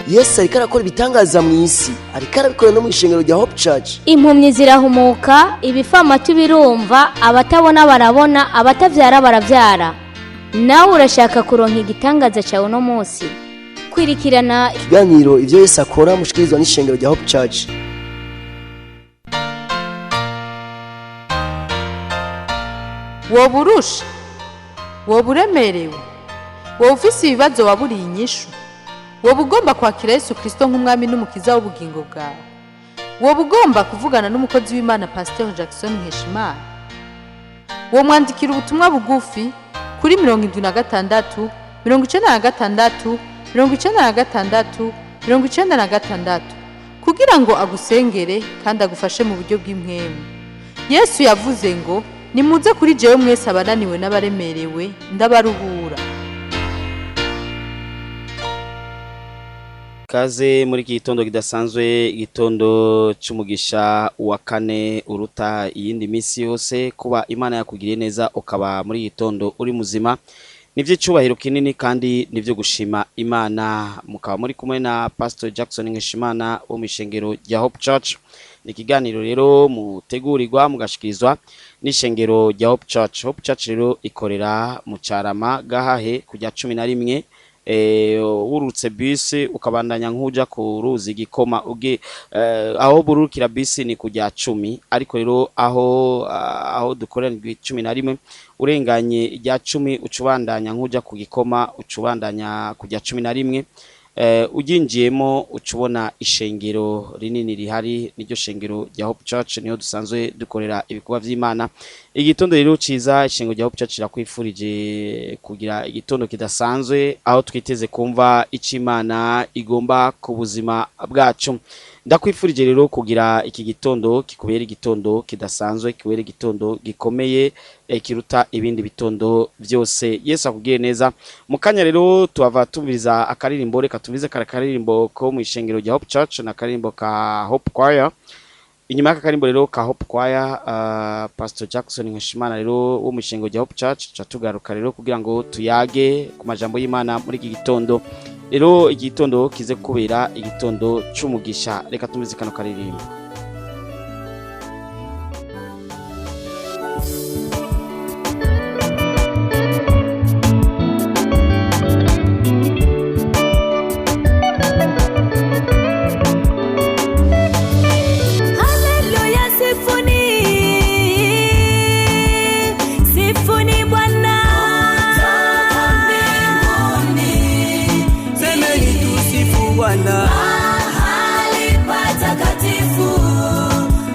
Yesu ariko arakora ibitangaza mu isi, ariko arabikora no mu ishengero rya Hope Church. Impumyi zirahumuka, ibifamatu birumva, abatabona barabona, abatavyara baravyara. Nawe urashaka kuronka igitangaza cyawe no munsi? Kwirikirana ikiganiro ivyo Yesu akora mushikirizwa n'ishengero rya Hope Church. Woburusha, woburemerewe, wofisi ibibazo waburiye inyishu, wobugomba kwakira Yesu Kristo nk'umwami n'umukiza w'ubugingo bwawe, wobugomba kuvugana n'umukozi w'Imana Pasteur Nkeshimana, womwandikira ubutumwa bugufi kuri 76 96 96 96 kugira ngo agusengere kandi agufashe mu buryo bw'impwemu. Yesu yavuze ngo nimuze kuri jewe mwese abananiwe n'abaremerewe ndabaruhura. Kaze muri iki gitondo kidasanzwe, igitondo cy'umugisha wa kane uruta iyindi misi yose. Kuba Imana yakugiriye neza ukaba muri gitondo uri muzima nivyo cyubahiro kinini kandi nivyo gushima Imana. Mukaba muri kumwe na Pastor Nkeshimana wo mishengero rya Hope Church. Ni kiganiro rero mutegurirwa mugashikirizwa n'ishengero rya Hope Church. Hope Church rero ikorera mu Carama gahahe kujya 11 urutse bisi ukabandanya nkuja ku ruzi Gikoma uge aho burukira bisi ni kujya 10, ariko rero aho dukorera 11 urenganye ijya 10 ucubandanya nkuja ku Gikoma ucubandanya kujya 11. Ujinjiyemo ucubona ishengero rinini rihari, niryo shengero rya Hope Church, niho dusanzwe dukorera ibikorwa vy'Imana. Igitondo rero ciza, ishengero rya Hope Church irakwifurije kugira igitondo kidasanzwe, aho twiteze kumva ic'Imana igomba ku buzima bwacu. Ndakwifurije rero kugira iki gitondo kikubera igitondo kidasanzwe, kibera igitondo gikomeye, kiruta ibindi bitondo byose. Yesu akubwiye neza. Mukanya rero tuava tumviriza akaririmbo, reka tuvize akaririmbo ko mu ishengero rya Hope Church na akaririmbo ka Hope Choir. Inyuma y'akaririmbo rero ka Hope Choir, Pastor Nkeshimana rero wo mu ishengero rya Hope Church catugaruka rero kugira ngo tuyage ku majambo y'Imana muri iki gitondo. Rero igitondo kize kubera igitondo cy'umugisha. Reka tumize kano karirimbo. Mahali patakatifu,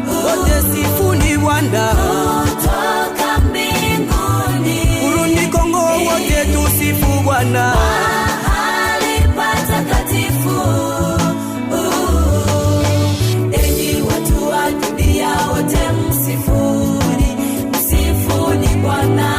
wote sifuni Bwana kutoka mbinguni. Burundi, Kongo, wote tusifu Bwana. Mahali patakatifu, enyi watu wa dunia wote msifuni, msifuni Bwana.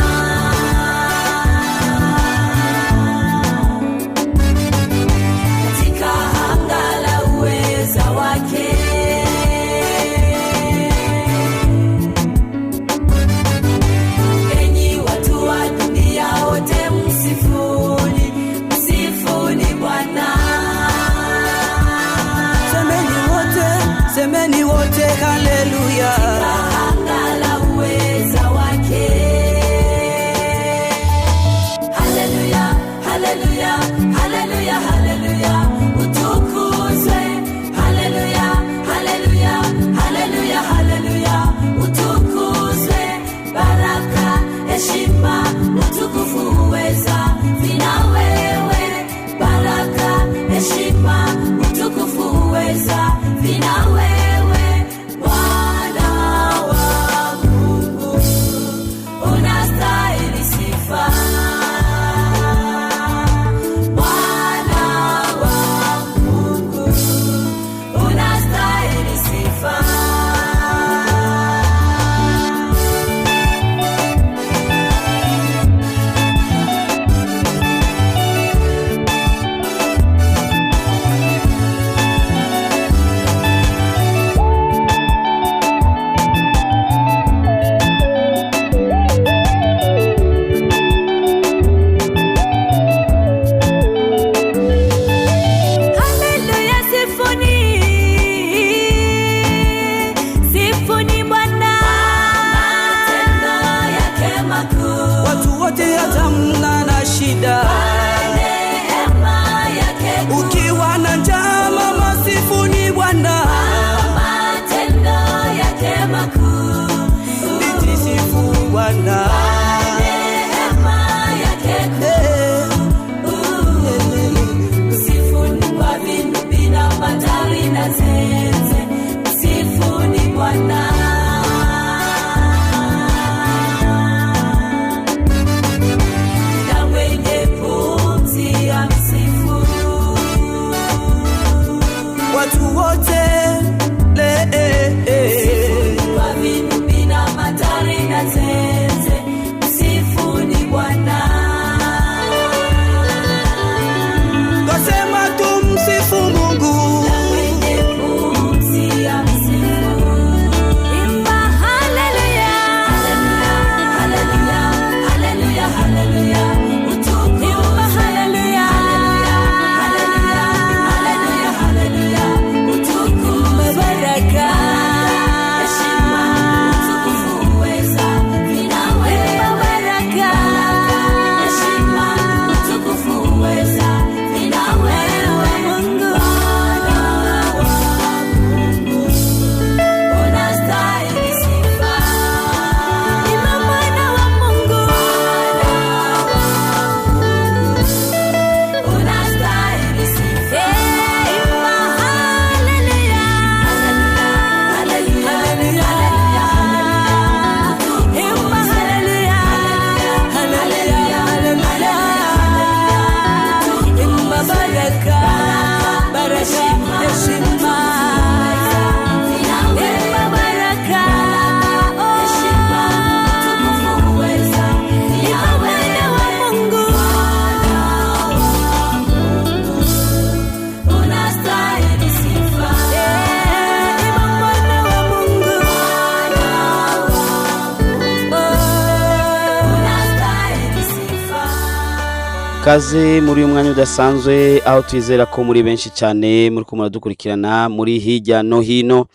kaze muri uyu mwanya udasanzwe aho twizera ko muri benshi cyane muri kumara dukurikirana muri hirya no hino.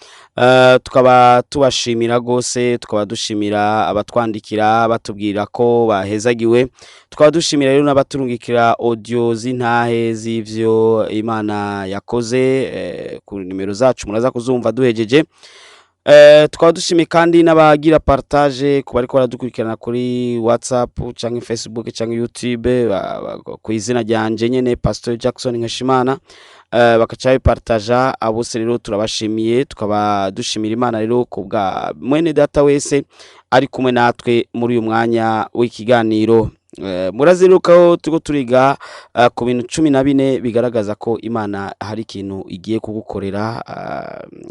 Tukaba tubashimira gose, tukaba dushimira abatwandikira batubwira ko bahezagiwe, tukaba dushimira rero n'abaturungikira audio z'intahe z'ivyo Imana yakoze ku nimero zacu muraza kuzumva duhejeje. Tukaba dushimiye kandi n'abagira partage ku bariko baradukurikirana kuri WhatsApp canke Facebook canke YouTube ku izina ryanje nyene Pasteur Jackson Nkeshimana, bakacaye partager abose rero turabashimiye. Tukaba dushimira Imana rero kubwa mwene data wese ari kumwe natwe muri uyu mwanya w'ikiganiro. Murazirukaho tuko turiga ku bintu 14 bigaragaza ko Imana hari ikintu igiye kugukorera,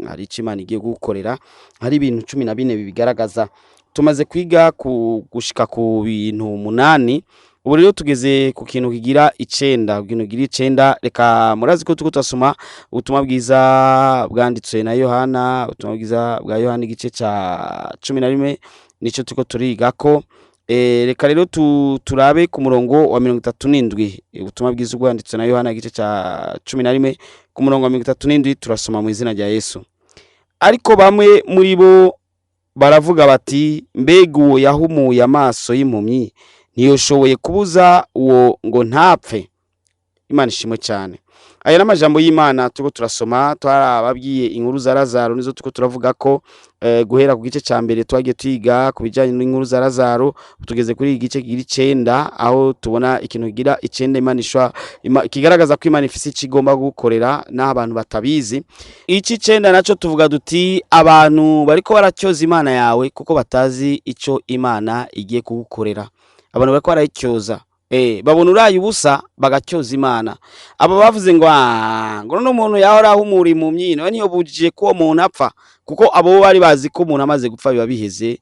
hari icyo Imana igiye kugukorera, hari ibintu 14 bibigaragaza. Tumaze kwiga gushika ku bintu 8, ubu rero tugeze ku kintu kigira 9. Kintu kigira 9, reka murazi ko tuko twasoma ubutumwa bwiza bwanditswe na Yohana, ubutumwa bwiza bwa Yohana igice ca 11 nico tuko turiga ko. Reka rero turabe ku murongo wa 37. Ubutumwa bwiza bwanditswe na Yohana igice ca 11 ku murongo wa 37 turasoma mu izina rya Yesu. Ariko bamwe muri bo baravuga bati, mbega uwo yahumuye amaso y'impumyi ntiyoshoboye kubuza uwo ngo ntapfe? Imana ishimwe cyane. Aya n'amajambo y'Imana tuko turasoma, twarababwiye inkuru za Lazaro nizo tuko turavuga ko guhera ku gice ca mbere twagiye twiga kubijanye n'inkuru za Lazaro, tugeze kuri igice kigira 9 aho tubona ikintu kigira 9 Imana kigaragaza ko Imana ifise ikigomba gukorera n'abantu batabizi. Iki 9 naco tuvuga duti abantu bariko baracyoza Imana yawe kuko batazi ico Imana igiye kugukorera. Abantu bariko barayicyoza babona uraye ubusa bagacyoza Imana. Aba bavuze ngo no muntu yahora ahumura impumyi niyo bujije ko umuntu apfa, kuko abo bari bazi ko umuntu amaze gupfa biba biheze,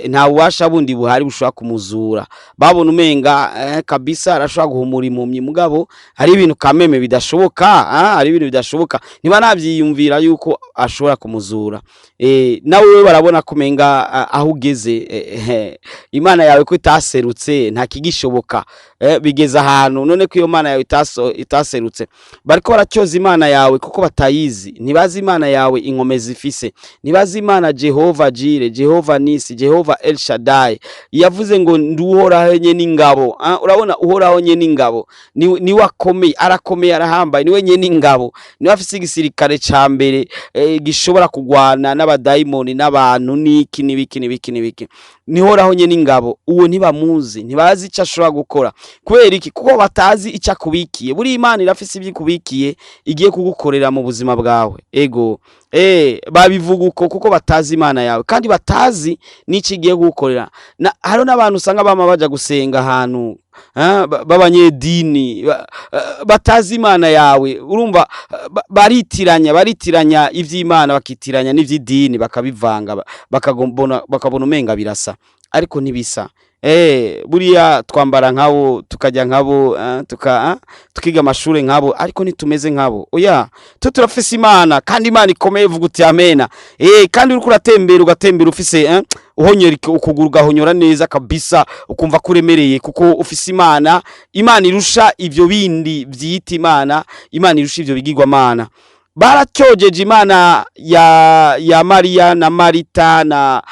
nta bubasha bundi buhari bushobora kumuzura. Babona umenga kabisa arashobora guhumura impumyi, mugabo hari ibintu kameme bidashoboka, hari ibintu bidashoboka, niba navyiyumvira yuko ashobora kumuzura. Nawe barabona kumenga aho ugeze Imana yawe ko itaserutse nta kigishoboka, bigeze ahantu none ko iyo Mana yawe itaserutse. Bariko baracyoza Imana yawe kuko batayizi, ntibazi Imana yawe inkomezi ifise, ntibazi Imana Jehova Jire, Jehova Nisi, Jehova El Shaddai. Yavuze ngo nduhoraho nye n'ingabo. Urabona uhoraho nye n'ingabo ni wakomeye, arakomeye, arahambaye, niwe nye n'ingabo, niwe afise igisirikare ca mbere gishobora kugwana n'abadaimoni n'abantu n'iki n'ibiki. Nihoraho nye n'ingabo. Uwo ntibamuzi, ntibazi icyo ashobora gukora. Kubera iki? Kuko batazi icyo akubikiye. Buri Imana irafise ibyo kubikiye igiye kugukorera mu buzima bwawe. Ego babivuga uko kuko batazi Imana yawe kandi batazi n'iki igiye gukorera. Haro n'abantu usanga bama baja gusenga ahantu babanyedini batazi Imana yawe. Urumva baritiranya ivy'Imana bakitiranya n'ivy'idini bakabivanga, bakabona umenga birasa ariko ntibisa. Buriya twambara nkabo, tukajya nkabo, tukiga amashuri nkabo, ariko nitumeze nkabo. Oya, turafise Imana kandi Imana ikomeye, vuga uti amena. Kandi uriko ugatembera ufise uhonyora ukuguru ugahonyora neza kabisa, ukumva kuremereye kuko ufise Imana. Imana irusha ivyo bindi vyita Imana, Imana irusha ivyo bigirwa Mana. Baracyojeje Imana ya Maria na Marita na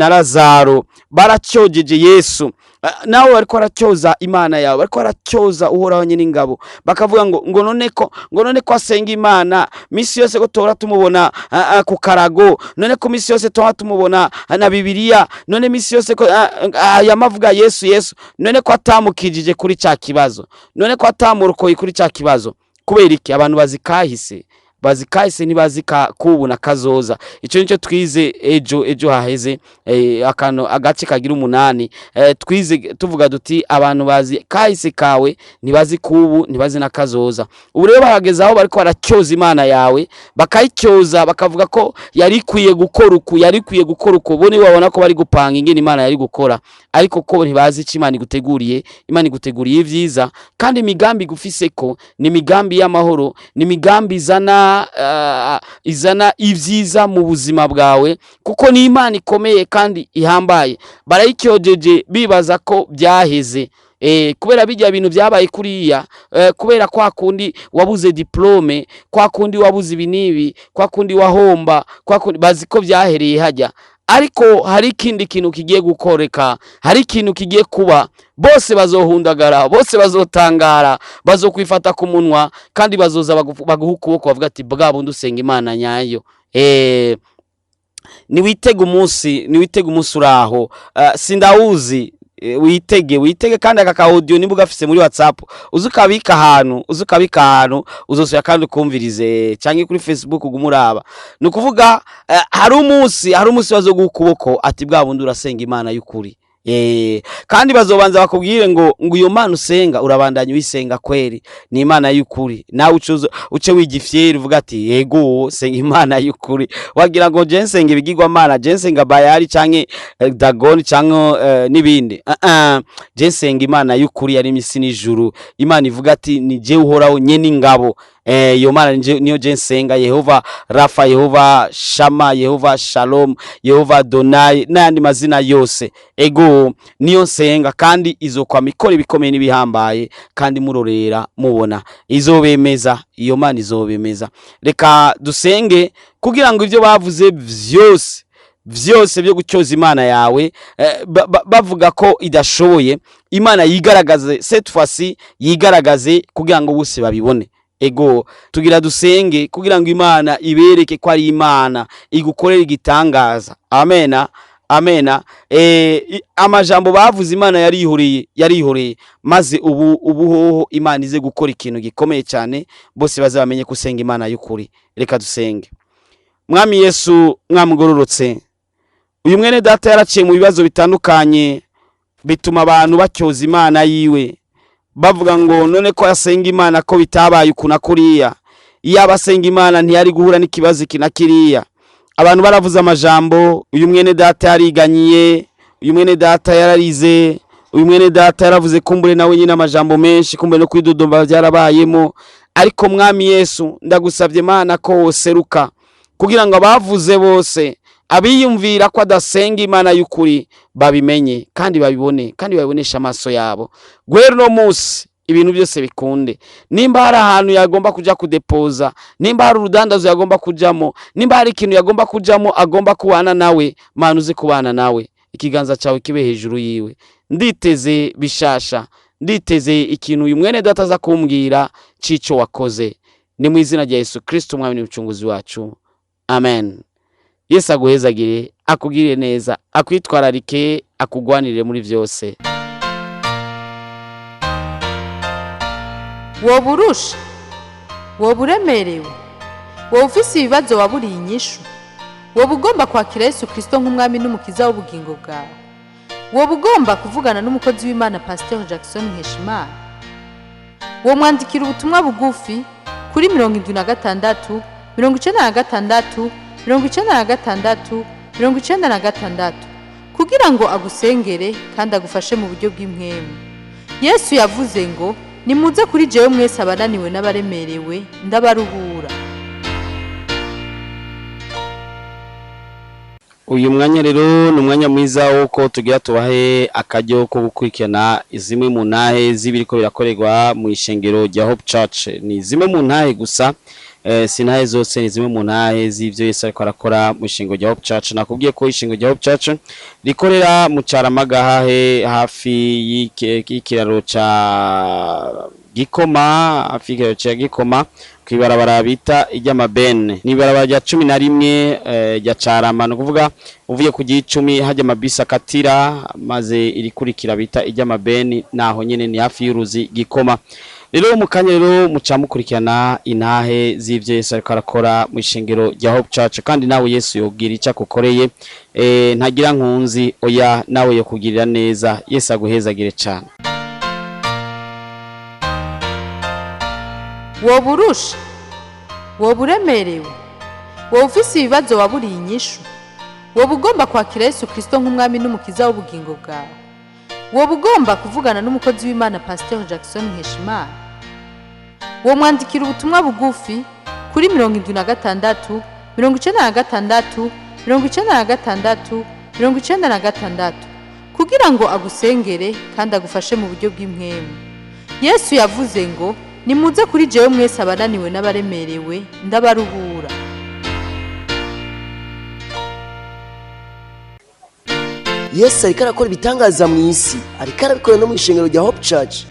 Lazaro, baracyojeje Yesu. Nawe bariko baracyoza Imana yawe, bariko baracyoza uhoraho nye n'ingabo, bakavuga ngo none ko asenga Imana misi yose ko tora tumubona ku karago, none ko misi yose tora tumubona na Bibiliya, none misi yose ko yamavuga Yesu, none ko atamukijije kuri ca kibazo, none ko atamurokoye kuri ca kibazo. Kubera iki? Abantu bazikahise ntibazika kubuna kazoza. Ico nico twize ejo haheze, agace kagira 8 twize tuvuga duti abantu bazi kahise kawe ntibazi kubu, ntibazi na kazoza. Ubu rero bahageze aho bariko baracyoza Imana yawe, bakayicyoza bakavuga ko yarikwiye gukora uko bone babona ko bari gupanga ingene Imana yari gukora, ariko ko ntibazi ico Imana iguteguriye. Imana iguteguriye ivyiza kandi imigambi gufise ko ni imigambi y'amahoro, ni imigambi izana ivyiza mu buzima bwawe, kuko ni Imana ikomeye kandi ihambaye. Barayicyojeje bibaza ko byaheze, kubera bijya bintu byabaye kuriya, kubera kwa kundi wabuze diplome, kwa kundi wabuze ibinibi, kwa kundi wahomba, kwa kundi bazi ko byahereye hajya. Ariko hari ikindi kintu kigiye gukoreka, hari ikintu kigiye kuba, bose bazohundagara, bose bazotangara, bazokwifata ku munwa, kandi bazoza baguha ukuboko bavuga ati bwa bundi usenga Imana nyayo. Niwitege umunsi uraho, sindawuzi, witege kandi aka audio nimba ugafise muri WhatsApp uzukabika ahantu uzosoya kandi ukumvirize, cyangwa kuri Facebook ugumuraba. Nukuvuga hari umunsi bazoguha ukuboko ati bwa bundi urasenga Imana y'ukuri. Kandi bazobanza bakubwire ngo uyo Mana usenga urabandanya uyisenga kweri ni Imana y'ukuri, nawe uce wigifyeri uvuga ati yego senga Imana y'ukuri, wagira ngo je nsenga ibigirwa Mana, je nsenga Bayali canke Dagon canke nibindi. Je nsenga Imana y'ukuri yari imisi n'ijuru, Imana ivuga ati ni je uhoraho nyene ingabo. Iyo Mana niyo je nsenga, Yehova Rafa, Yehova Shama, Yehova Shalom, Yehova Donai n'andi mazina yose. Ego niyo nsenga, kandi izokwa mikore bikomeye nibihambaye, kandi murorera mubona izobemeza, iyo Mana izobemeza. Reka dusenge kugira ngo ivyo bavuze vyose byo gucyoza Imana yawe, bavuga ko idashoboye, Imana yigaragaze cette fois-ci, yigaragaze kugira ngo bose babibone. Ego tugira dusenge kugira ngo Imana ibereke ko ari Imana igukorera igitangaza. Amena. Amajambo bavuze Imana yarihoreye, maze ubu Imana ize gukora ikintu gikomeye cyane, bose bazamenye kusenga Imana y'ukuri. Reka dusenge. Mwami Yesu, mwamugororotse, uyu mwene data yaraciye mu bibazo bitandukanye bituma abantu bacyoza Imana yiwe, bavuga ngo none ko yasenga Imana ko bitabaye ukuna kuriya, iyo abasenga Imana ntiyari guhura n'ikibazo kinakiriya. Abantu baravuze amajambo, uyu mwene data yariganyiye, uyu mwene data yararize, uyu mwene data yaravuze kumbure nawe nyine amajambo menshi, kumbure no kwidodomba byarabayemo. Ariko Mwami Yesu, ndagusabye Imana ko woseruka kugira ngo abavuze bose, abiyumvira ko adasenga Imana y'ukuri babimenye kandi babibone, kandi babibonesha amaso yabo. Gwero no munsi ibintu byose bikunde. Nimba hari ahantu yagomba kuja kudepoza, nimba hari urudandazo yagomba kujamo, nimba hari ikintu yagomba kujamo, agomba kubana nawe, Mana uze kubana nawe, ikiganza cyawe kibe hejuru yiwe. Nditeze bishasha, nditeze ikintu uyu mwene data za kumbwira cico wakoze. Ni mu izina rya Yesu Kristo umwami n'umucunguzi wacu. Amen. Yesu aguhezagire, akugirire neza, akwitwararike, akugwanirire muri vyose. Woburusha, woburemerewe, wofisi ibibazo waburiye inyishu, wobugomba kwakira Yesu Kristo nk'umwami n'umukiza w'ubugingo bwawe, wobugomba kuvugana n'umukozi w'Imana Pasteur Nkeshimana, womwandikira ubutumwa bugufi kuri 76 96 96 96 kugira ngo agusengere kandi agufashe mu buryo bw'impwemu. Yesu yavuze ngo nimuze kuri jewe mwese abananiwe n'abaremerewe ndabaruhura. Uyu mwanya rero ni umwanya mwiza wo tugira tubahe akaryo ko gukurikirana zimwe mu ntahe z'ibiriko birakorerwa mu ishengero rya Hope Church. Ni zimwe mu ntahe gusa, sintahe zose, ni zimwe mu ntahe z'ivyo Yesu ariko arakora mu ishengero rya Hope Church. Nakubwiye ko ishengero rya Hope Church rikorera mu Caramagahahe hafi y'ikiraro ca Gikoma, hafi y'ikiraro ca Gikoma kwibarabara bita iry'amabene. Ni barabara rya 11 rya Carama, no kuvuga uvuye ku G10 hajya amabisi akatira, maze irikurikira bita iry'amabene, naho nyene ni hafi y'uruzi Gikoma. Rero mukanya rero mucamukurikirana intahe z'ivyo Yesu ariko arakora mu ishengero rya Hope Church, kandi nawe Yesu yogira icyo akukoreye, ntagira nkunzi, oya nawe yo kugirira neza. Yesu aguhezagire cyane. Woburusha, woburemerewe, wofisi ibibazo waburiye inyishu, wobugomba kwakira Yesu Kristo nk'umwami n'umukiza w'ubugingo bwawe, wobugomba kuvugana n'umukozi w'Imana Pasteur Nkeshimana, womwandikira ubutumwa bugufi kuri 76 96 96 96 kugira kugira ngo agusengere kandi agufashe mu buryo bw'impwemu. Yesu yavuze ngo nimuze kuri jewe mwese abananiwe n'abaremerewe ndabaruhura. Yesu ariko arakora ibitangaza mu isi, ariko arabikora no mu ishengero rya Hope Church.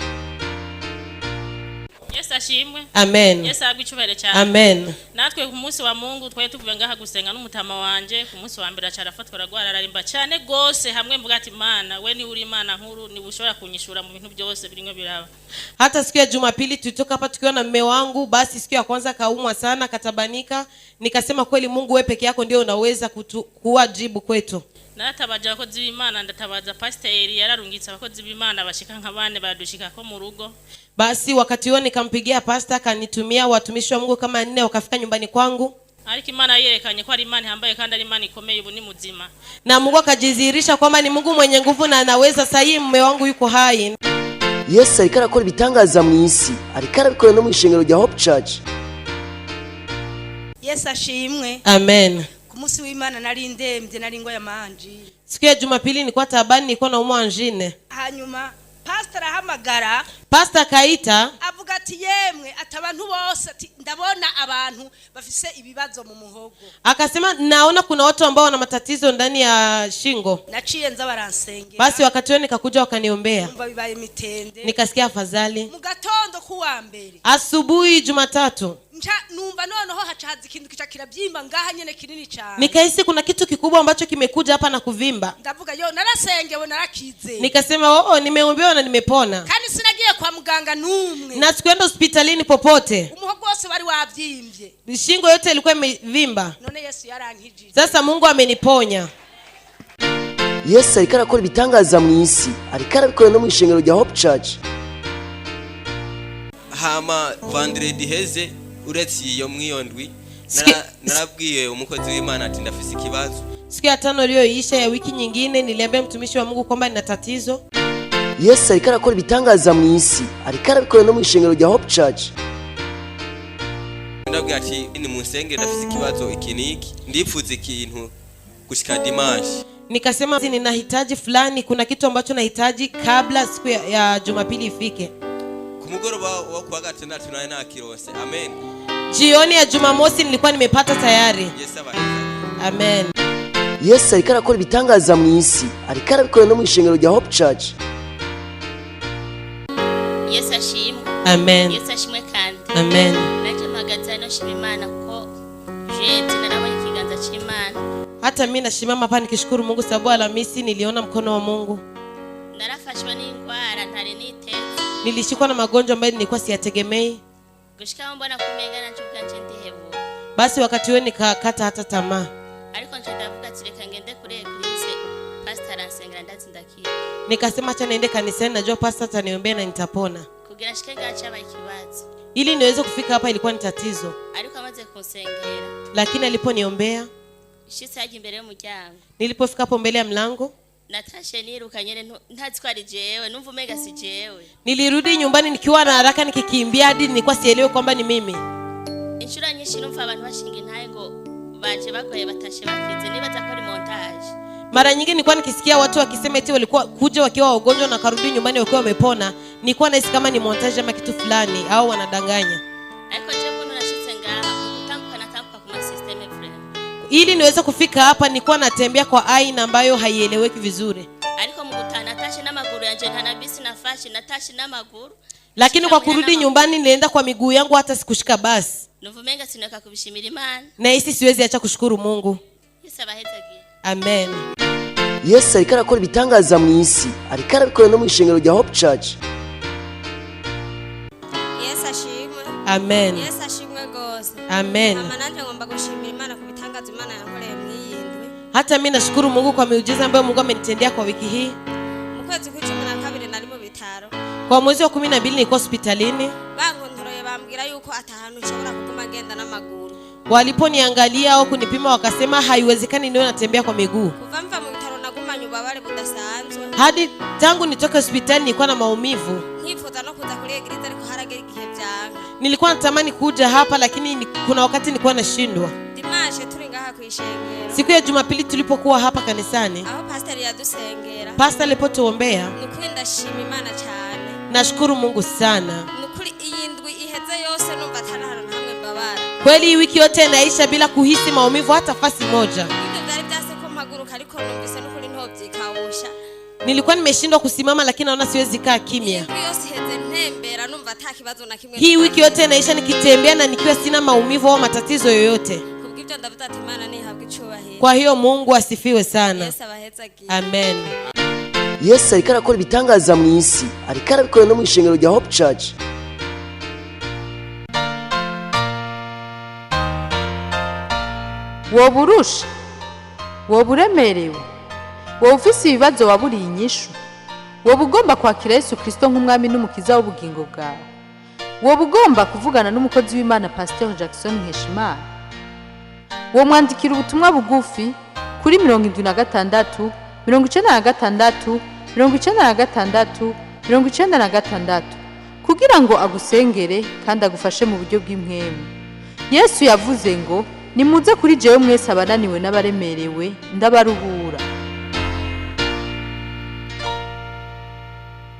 Yesu ashimwe. Amen. Yesu abwicubere cyane. Amen. Natwe ku munsi wa Mungu twaye tuvuye ngaha gusenga n'umutama wanje, ku munsi wa mbere acarafatwa ragwara ararimba cyane gose, hamwe mvuga ati Imana we ni uri Imana nkuru, ni ushobora kunyishura mu bintu byose biringo biraba. Hata siku ya Jumapili tulitoka hapa tukiwa na mume wangu, basi siku ya kwanza kaumwa sana, katabanika, nikasema kweli Mungu wewe peke yako ndio unaweza kuwa jibu kwetu. Natabaje abakozi b'Imana, ndatabaza Pasteur yararungitse abakozi b'Imana bashika nk'abane badushika ko mu rugo. Basi wakati huo nikampigia pastor, akanitumia watumishi wa Mungu kama 4 wakafika nyumbani kwangu. Ariko Imana yerekanye ko ari Imana hambaye kandi ari Imana ikomeye, ubu ni muzima. Na Mungu akajizihirisha kwamba ni Mungu mwenye nguvu na anaweza. Sahi mume wangu yuko hai. Yesu ariko arakora ibitangaza mu isi, ariko arabikora no mu ishengero rya Hope Church. Yesu ashimwe. Amen. Ku munsi w'Imana nari ndemvye, nari ngo yamanji. Siku ya Jumapili nilikuwa tabani, nilikuwa na umwa anjine. Hanyuma pastor ahamagara, pastor kaita avuga ati yemwe atabantu bose ati ndabona abantu bafise ibibazo mu muhogo. Akasema naona kuna watu ambao wana matatizo ndani ya shingo. Naciye nza baransengera. Basi wakati wao nikakuja wakaniombea. Numva bibaye mitende. Nikasikia afadhali. Mu gatondo kuwa mbere. Asubuhi Jumatatu. Numva noneho hacaza ikintu kica kirabyimba ngaha nyene kinini cyane. Nikahisi kuna kitu kikubwa ambacho kimekuja hapa na kuvimba. Ndavuga yo narasengewe narakize. Nikasema nimeombewa na nimepona. Kandi sinagiye kwa muganga numwe. Na sikuenda hospitalini popote. Umuhogo wose bari wabyimbye. Shingo yote ilikuwa imevimba. None Yesu yarankijije. Sasa Mungu ameniponya. Yesu ariko arakora ibitangaza mu isi, ariko arabikora no mu ishengero rya Hope Church. Hama vendredi heze uretse iyo mwiyondwi narabwiye umukozi w'Imana ati ndafise ikibazo. Siku ya 5 iliyoisha ya wiki nyingine niliambia mtumishi wa Mungu kwamba nina tatizo. Yesu ariko arakora ibitangaza mu isi, ariko arabikora no mu ishengero rya Hope Church. Ndabwiye ati ni munsenge ndafise ikibazo ikiniki, ndipfuze ikintu gushika dimanche. Nikasema ninahitaji fulani, kuna kitu ambacho nahitaji kabla siku ya Jumapili ifike. Kumugoroba wa kwa gatandatu naye nakirose. Amen. Jioni ya Jumamosi nilikuwa nimepata tayari. Yes, amen. Yesu ariko arakora ibitangaza mu isi, ariko arabikora no mu ishengero rya Hope Church. Yesu ashimwe. Amen. Yesu ashimwe kandi. Amen. Naje mpagaze no shima Imana ko jeti narabonye ikiganza cy'Imana. Hata mimi nashimama hapa nikishukuru Mungu sababu Alhamisi niliona mkono wa Mungu. Narafashwa n'indwara ntari niteze. Nilishikwa na magonjwa ambayo nilikuwa siyategemei. Gushika mbona kumengana n'ubwanje ndehebu. Basi wakati wewe nikakata hata tamaa. Ariko nje ndavuga ati reka ngende kuri eglise pastor aransengera ndazindakira. Nikasema acha niende kanisani, najua pastor ataniombea na nitapona. Kugira shike ngacha bayikibazo. Ili niweze kufika hapa ilikuwa ni tatizo. Ariko amaze kunsengera. Lakini aliponiombea, shitsaje imbere y'umuryango. Nilipofika hapo mbele ya mlango, natashe nirukanye ntazi ko ari jewe, numva umega si jewe. Nilirudi nyumbani nikiwa na haraka nikikimbia hadi nilikuwa sielewi kwamba ni mimi. Inshura nyinshi numva abantu bashinga intaye ngo baje bakoye batashe bakize nibaza ko ari montage. Mara nyingi nilikuwa nikisikia watu wakisema eti walikuwa kuja wakiwa wagonjwa na karudi nyumbani wakiwa wamepona. Nilikuwa nahisi kama ni montage ama kitu fulani au wanadanganya. Ariko je mbona nashitse ngaha utambuka natambuka kuma system frame. Ili niweze kufika hapa nilikuwa natembea kwa aina ambayo haieleweki vizuri. Ariko mugutana natashe n'amaguru yanje ntana bisi nafashi natashe n'amaguru. Lakini kwa kurudi nyumbani nilienda kwa miguu yangu, hata sikushika basi. Nuvumenga sinaka kubishimira Imana. Na hisi siwezi acha kushukuru Mungu. Yesu abahezagiye. Amen. Yesu ariko arakora ibitangaza mu isi, ariko arabikora no mu ishengero rya Hope Church. Yesu ashimwe. Amen. Yesu ashimwe gose. Amen. Mama nanje ngomba gushimira Imana ku bitangaza Imana yankoreye mwiyindwe. Hata mimi nashukuru Mungu kwa miujiza ambayo Mungu amenitendea kwa wiki hii. Mu kwezi kwa 12 nari mu bitaro. Kwa mwezi wa 12 nilikuwa hospitalini. Bankondoroye bambwira yuko atahantu nshobora kuguma genda n'amaguru. Waliponiangalia au kunipima wakasema haiwezekani niwe natembea kwa miguu. Kuva mva mu bitaro nagumanye ubabare budasanzwe. Hadi tangu nitoke hospitali nilikuwa na maumivu. Nkifuza no kuza kuri eglise ariko haragera igihe byanga. Nilikuwa natamani kuja hapa lakini kuna wakati nilikuwa nashindwa. Dimanche turi ngaha kwishengera. Siku ya Jumapili tulipokuwa hapa kanisani, aho pastor dusengera Pastor alipotuombea, nukuri ndashima Imana cyane nashukuru Mungu sana. nukuri iyi ndwi iheze yose numva atari ahantu hamwe mbabara Kweli hii wiki yote inaisha bila kuhisi maumivu hata fasi moja. ibyo byari byase ko mpaguruka ariko numvise nukuri ntobyikawusha Nilikuwa nimeshindwa kusimama lakini naona siwezi kaa kimya. indwi yose iheze ntembera numva ata kibazo na kimwe Hii wiki yote inaisha nikitembea na nikiwa sina maumivu au matatizo yoyote. kubw'ibyo ndavuga ati Imana nihabwe icyubahiro. Kwa hiyo Mungu asifiwe sana. Yesu abahezagiye. Amen. Yesu ariko arakora ibitangaza mu isi, ariko arabikora no mu ishengero rya Hope Church. woba urusha woba uremerewe woba ufise ibibazo waburiye inyishu woba ugomba kwakira Yesu Kristo nk'umwami n'umukiza w'ubugingo bwawe woba ugomba kuvugana n'umukozi w'Imana Pasteur Jackson Nkeshimana wo mwandikira ubutumwa bugufi kuri 76 96 96 96 kugira ngo agusengere kandi agufashe mu buryo bw'impwemu. Yesu yavuze ngo nimuze kuri jewe mwese abananiwe n'abaremerewe ndabaruhura.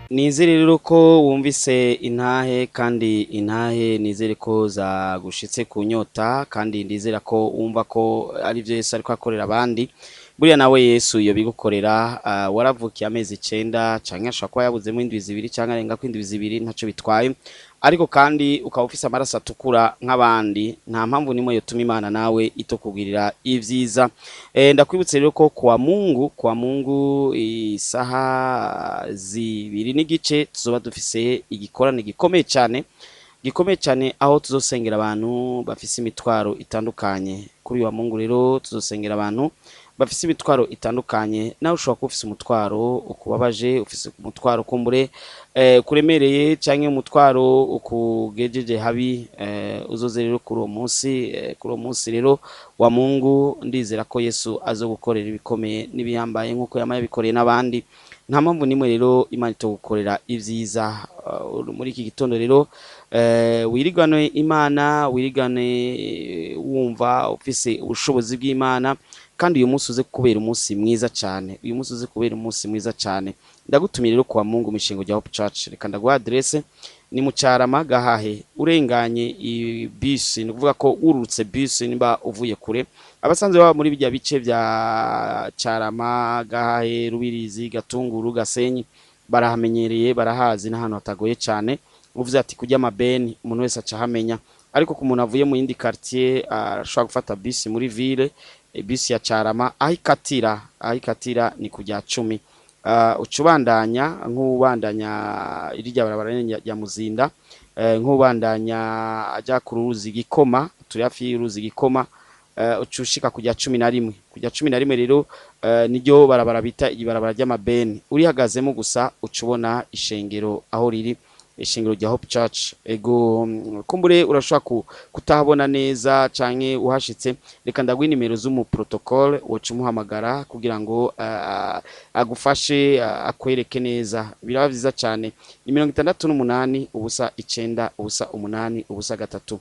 Nizere rero ko wumvise intahe kandi intahe nizere ko zagushitse kunyota kandi ndizera ko wumva ko ari byo Yesu ariko akorera abandi. Buriya nawe Yesu iyo bigukorera waravukiye amezi 9 canke ashaka ko yabuzemo indwi zibiri canke arenga ko indwi zibiri ntaco bitwaye, ariko kandi ukaba ufise amaraso atukura nk'abandi, nta mpamvu nimwe yotuma Imana nawe itokugirira ivyiza. Ndakwibutse rero ko kwa Mungu isaha 2 n'igice tuzoba dufise igikorane gikomeye cyane aho tuzosengera abantu bafise imitwaro itandukanye. Kuri wa Mungu rero tuzosengera abantu bafise imitwaro itandukanye. Nawe ushobora kuba ufise umutwaro ukubabaje, ufise umutwaro kumbure kuremereye canke umutwaro ukugejeje habi, uzoze rero kuri uwo munsi rero wa Mungu ndizera ko Yesu azogukorera ibikomeye n'ibihambaye nkuko yamaye bikoreye n'abandi. Nta mpamvu nimwe rero Imana itogukorera ivyiza. Muri iki gitondo rero wirigane Imana, wirigane wumva ufise ubushobozi bw'Imana, kandi uyu munsi uze kubera umunsi mwiza cyane. Ndagutumira rero kwa Mungu mishingo rya Hope Church. Reka ndaguha adresse ni mu Carama Gahahe, urenganye bus, ni kuvuga ko urutse bus nimba uvuye kure. Abasanzwe baba muri bijya bice bya Carama Gahahe, Rubirizi, Gatunguru, Gasenyi barahamenyereye, barahazi n'ahantu hatagoye cyane. Uvuze ati kujya amabeni umuntu wese acahamenya, ariko ku muntu avuye mu yindi quartier ashobora gufata bus muri ville, bus ya Carama ahikatira ni kujya 10. Ucubandanya nk'ubandanya irya barabara ya Muzinda, nk'ubandanya ajya ku ruzi Gikoma, turi hafi y'uruzi Gikoma, ucushika kujya 11 rero niryo barabara bita ibarabara ry'amabeni. Urihagazemo gusa ucubona ishengero aho riri, ishengero rya Hope Church. Ego kumbure urashaka kutahabona neza canke uhashitse, reka ndaguha nimero z'umu protocol wocumuhamagara kugira ngo agufashe akwereke neza. Biraba vyiza cyane. Ni 68 ubusa 9 ubusa 8 ubusa 3,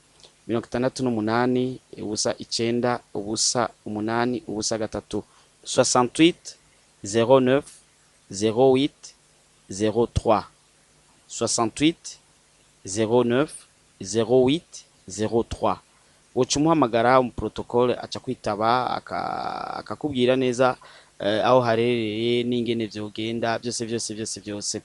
68 ubusa 9 ubusa 8 ubusa 3, 68 09 08 03, 68 09 08 03. Wocumuhamagara mu protocol aca kwitaba akakubwira neza aho harereye n'ingene vyogenda byose.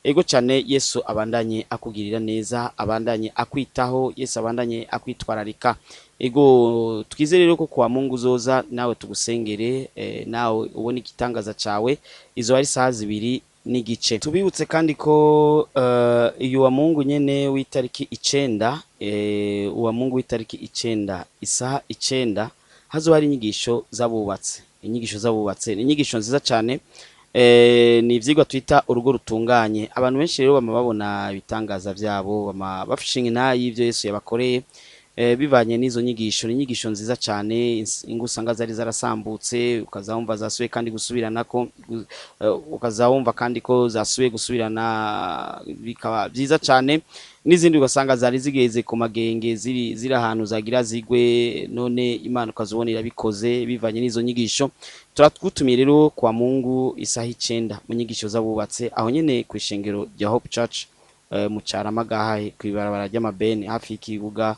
Ego cyane. Yesu abandanye akugirira neza, abandanye akwitaho, Yesu abandanye akwitwararika. Ego twizere rero ko kwa Mungu uzoza nawe tugusengere, nawe ubone igitangaza cawe. Izo ari saha 2 n'igice. Tubibutse kandi ko iyo wa Mungu nyene w'itariki 9, uwa Mungu w'itariki 9 isaha 9 hazo hari inyigisho zabubatse. Ni inyigisho nziza cyane. Ni ivyigwa twita urugo rutunganye. Abantu benshi rero bama babona ibitangaza byabo, bama bafishinga nayi ivyo Yesu yabakoreye. bivanye n'izo nyigisho, inyigisho nziza cyane, ingo usanga zari zarasambutse ukazawumva zasuye kandi gusubiranako, ukazawumva kandi ko zasuye gusubirana, bikaba byiza cyane. N'izindi ugasanga zari zigeze ku magenge ziri ahantu zagira zigwe, none Imana ukazubonera bikoze bivanye n'izo nyigisho. Turatwutumiye rero kwa Mungu isaha 9 mu nyigisho z'abubatse aho nyene ku ishengero rya Hope Church mu Caramagaha kwibarabara ry'amabene hafi y'ikibuga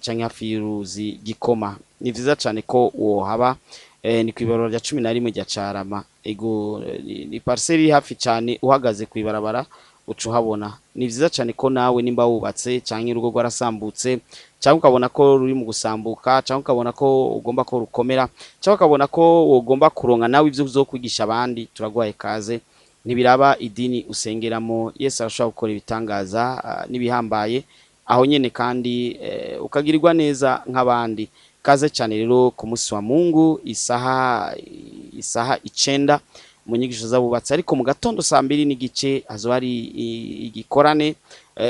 canke hafi y'uruzi Gikoma. Ni vyiza cyane ko uwo haba ni kwibarabara rya 11 rya Carama, ego ni parcelle hafi cyane, uhagaze kwibarabara ucu habona. Ni vyiza cyane ko nawe nimba wubatse canke urugo rwarasambutse, cyangwa ukabona ko ruri mu gusambuka, cyangwa ukabona ko ugomba ko rukomera, cyangwa ukabona ko ugomba kuronka nawe ivyo uzokwigisha abandi, turagwaye kaze. Nibiraba idini usengeramo, Yesu arashobora gukora ibitangaza nibihambaye aho nyene, kandi ukagirirwa neza nk'abandi. Kaze cyane rero ku munsi wa Mungu isaha 9 mu nyigisho z'abubatsi, ariko mu gatondo saa 2 n'igice hazo hari igikorane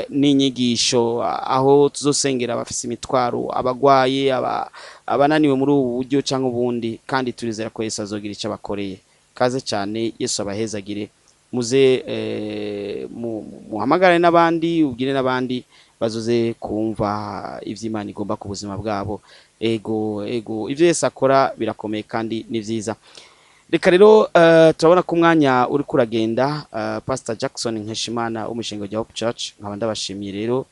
n'inyigisho aho tuzosengera abafise imitwaro, abagwaye, abananiwe muri ubu buryo cyangwa ubundi, kandi turizera ko Yesu azogira icyo abakoreye. Kaze cyane, Yesu abahezagire. Muze muhamagare n'abandi, ubwire n'abandi bazoze kumva ivy'Imana igomba ku buzima bwabo. Ego ivyo Yesu akora birakomeye kandi ni vyiza. Reka rero turabona ko umwanya uri kuragenda. Pastor Jackson Nkeshimana w'umushinga wa Hope Church, nkaba ndabashimiye rero,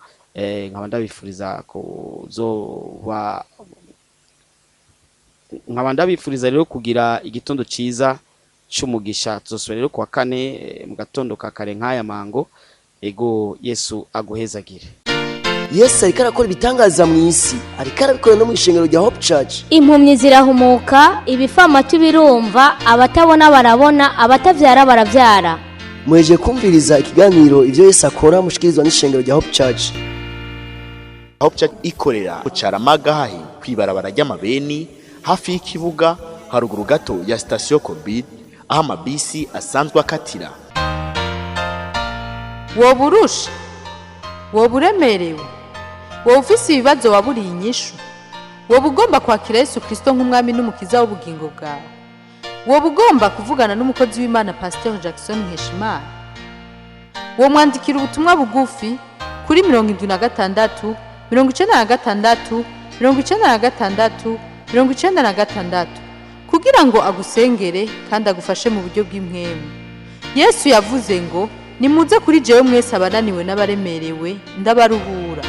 nkaba ndabifuriza rero kugira igitondo ciza cy'umugisha. Tuzosubira rero kwa 4 mu gatondo ka kare nk'aya mango. Ego Yesu aguhezagire. Yesu ariko arakora ibitangaza mu isi, ariko arabikora no mu ishengero rya Hope Church. Impumyi zirahumuka, ibifamatu birumva, abatabona barabona, abatavyara baravyara. Mweje kumviriza ikiganiro ivyo Yesu akora mushikirizwa n'ishengero rya Hope Church. Hope Church ikorera ku Caramagaha kwibarabara ry'amabeni hafi y'ikibuga haruguru gato ya station Covid, aho amabisi asanzwe akatira. Woburusha, woburemerewe, wofise ibibazo waburiye inyishu, wobugomba kwakira Yesu Kristo nk'umwami n'umukiza w'ubugingo bwawe, wobugomba kuvugana n'umukozi w'Imana Pasteur Jackson Nkeshimana, womwandikira ubutumwa bugufi kuri 76 96 96 96 kugira ngo agusengere kandi agufashe mu buryo bw'impwemu. Yesu yavuze ngo nimuze kuri jewe mwese abananiwe n'abaremerewe ndabaruhura.